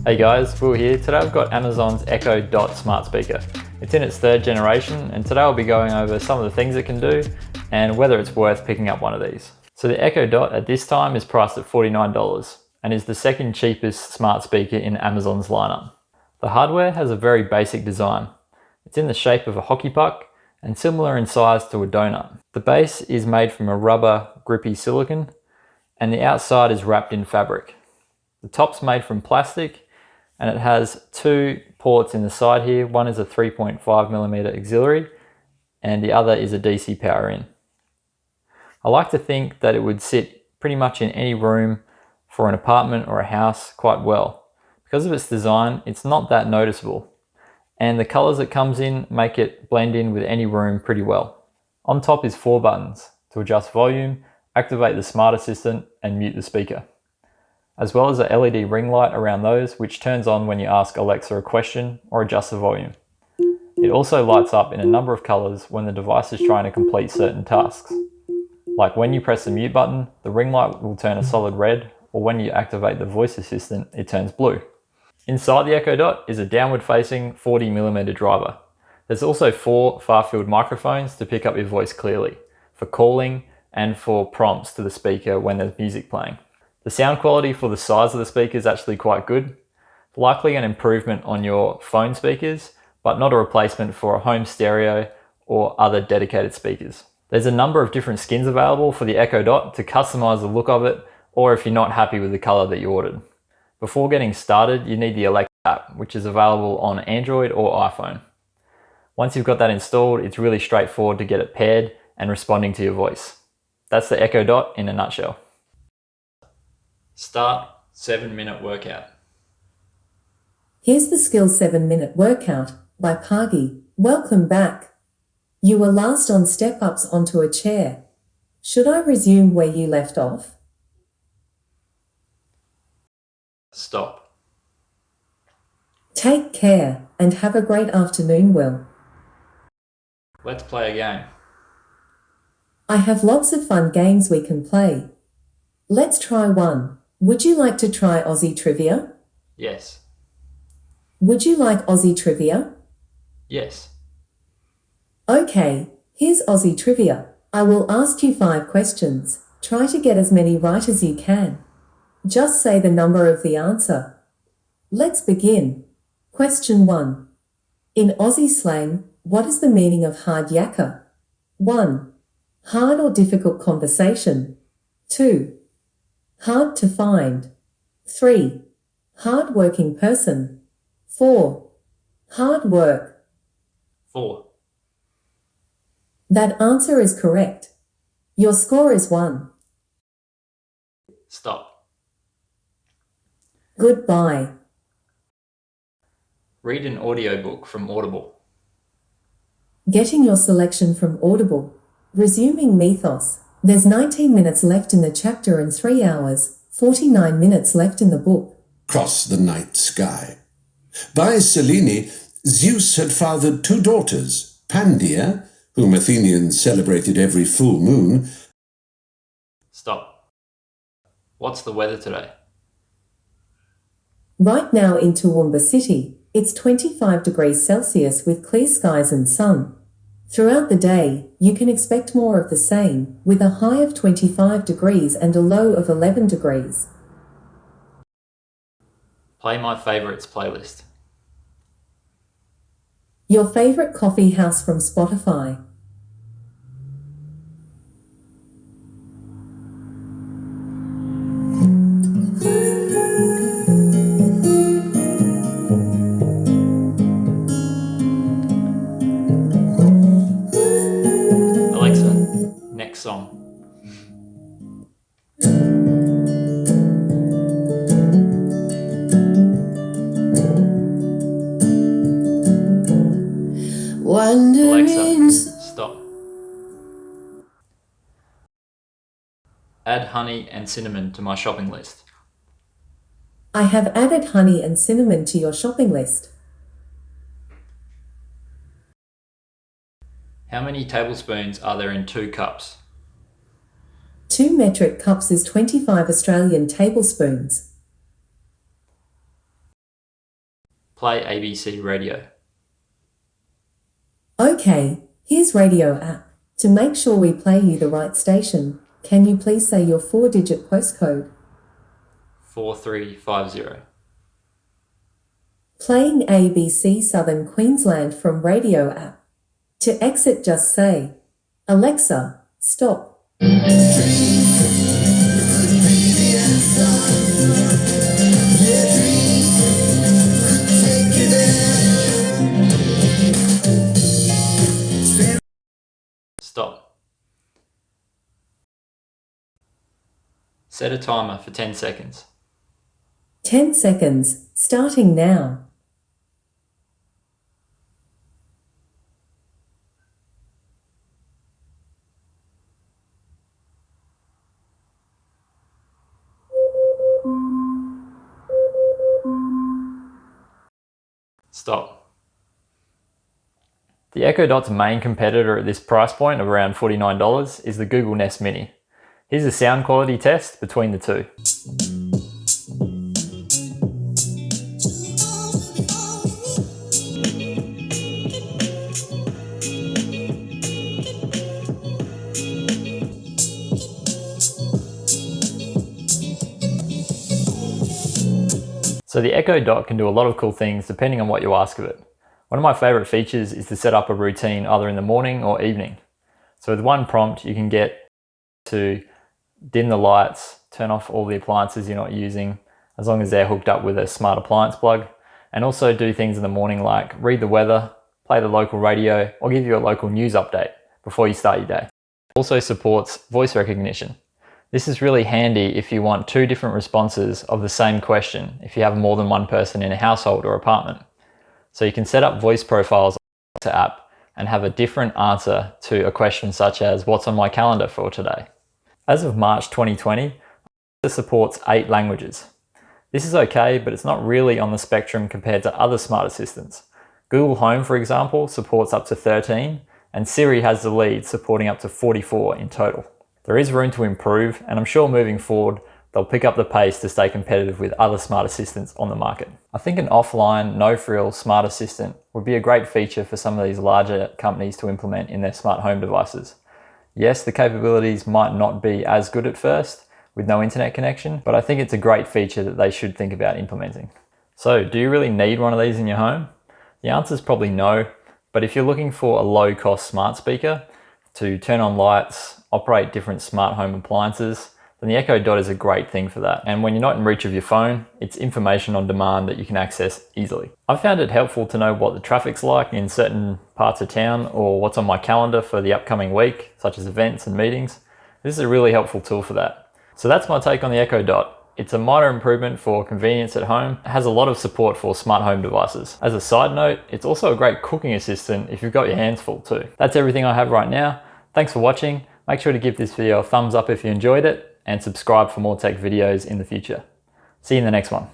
Hey guys, Will here. Today I've got Amazon's Echo Dot smart speaker. It's in its third generation, and today I'll be going over some of the things it can do and whether it's worth picking up one of these. So the Echo Dot at this time is priced at $49 and is the second cheapest smart speaker in Amazon's lineup. The hardware has a very basic design. It's in the shape of a hockey puck and similar in size to a donut. The base is made from a rubber grippy silicone and the outside is wrapped in fabric. The top's made from plastic and it has two ports in the side here. One is a 3.5mm auxiliary and the other is a DC power in. I like to think that it would sit pretty much in any room for an apartment or a house quite well. Because of its design, it's not that noticeable, and the colors it comes in make it blend in with any room pretty well. On top is 4 buttons to adjust volume, activate the smart assistant and mute the speaker, as well as a LED ring light around those which turns on when you ask Alexa a question or adjust the volume. It also lights up in a number of colors when the device is trying to complete certain tasks. Like when you press the mute button, the ring light will turn a solid red, or when you activate the voice assistant, it turns blue. Inside the Echo Dot is a downward facing 40mm driver. There's also 4 far-field microphones to pick up your voice clearly, for calling and for prompts to the speaker when there's music playing. The sound quality for the size of the speaker is actually quite good. Likely an improvement on your phone speakers, but not a replacement for a home stereo or other dedicated speakers. There's a number of different skins available for the Echo Dot to customize the look of it, or if you're not happy with the color that you ordered. Before getting started, you need the Alexa app, which is available on Android or iPhone. Once you've got that installed, it's really straightforward to get it paired and responding to your voice. That's the Echo Dot in a nutshell. Start 7-minute workout. Here's the Skill 7-Minute Workout by Pagi. Welcome back. You were last on step-ups onto a chair. Should I resume where you left off? Stop. Take care and have a great afternoon, Will. Let's play a game. I have lots of fun games we can play. Let's try one. Would you like to try Aussie Trivia? Yes. Would you like Aussie Trivia? Yes. Okay, here's Aussie Trivia. I will ask you 5 questions. Try to get as many right as you can. Just say the number of the answer. Let's begin. Question 1. In Aussie slang, what is the meaning of hard yakka? 1. Hard or difficult conversation. 2. Hard to find. 3. Hard-working person. 4. Hard work. 4. That answer is correct. Your score is 1. Stop. Goodbye. Read an audiobook from Audible. Getting your selection from Audible. Resuming Mythos. There's 19 minutes left in the chapter and 3 hours, 49 minutes left in the book. Cross the Night Sky. By Selene, Zeus had fathered 2 daughters, Pandia, whom Athenians celebrated every full moon. Stop. What's the weather today? Right now in Toowoomba City, it's 25 degrees Celsius with clear skies and sun. Throughout the day, you can expect more of the same, with a high of 25 degrees and a low of 11 degrees. Play my favorites playlist. Your favorite coffee house from Spotify. Alexa, next song. Alexa, stop. Add honey and cinnamon to my shopping list. I have added honey and cinnamon to your shopping list. How many tablespoons are there in 2 cups? 2 metric cups is 25 Australian tablespoons. Play ABC radio. Okay, here's radio app. To make sure we play you the right station, can you please say your 4-digit postcode? 4350. Playing ABC Southern Queensland from radio app. To exit, just say, Alexa, stop. Stop. Set a timer for 10 seconds. 10 seconds, starting now. Stop. The Echo Dot's main competitor at this price point of around $49 is the Google Nest Mini. Here's a sound quality test between the two. So the Echo Dot can do a lot of cool things depending on what you ask of it. One of my favorite features is to set up a routine either in the morning or evening. So with one prompt, you can get to dim the lights, turn off all the appliances you're not using, as long as they're hooked up with a smart appliance plug, and also do things in the morning like read the weather, play the local radio, or give you a local news update before you start your day. It also supports voice recognition. This is really handy if you want 2 different responses of the same question, if you have more than one person in a household or apartment. So you can set up voice profiles on the app and have a different answer to a question such as, what's on my calendar for today? As of March 2020, it supports 8 languages. This is okay, but it's not really on the spectrum compared to other smart assistants. Google Home, for example, supports up to 13, and Siri has the lead, supporting up to 44 in total. There is room to improve, and I'm sure moving forward, they'll pick up the pace to stay competitive with other smart assistants on the market. I think an offline, no-frills smart assistant would be a great feature for some of these larger companies to implement in their smart home devices. Yes, the capabilities might not be as good at first with no internet connection, but I think it's a great feature that they should think about implementing. So, do you really need one of these in your home? The answer is probably no, but if you're looking for a low-cost smart speaker to turn on lights, operate different smart home appliances, then the Echo Dot is a great thing for that. And when you're not in reach of your phone, it's information on demand that you can access easily. I've found it helpful to know what the traffic's like in certain parts of town or what's on my calendar for the upcoming week, such as events and meetings. This is a really helpful tool for that. So that's my take on the Echo Dot. It's a minor improvement for convenience at home. It has a lot of support for smart home devices. As a side note, it's also a great cooking assistant if you've got your hands full too. That's everything I have right now. Thanks for watching. Make sure to give this video a thumbs up if you enjoyed it, and subscribe for more tech videos in the future. See you in the next one.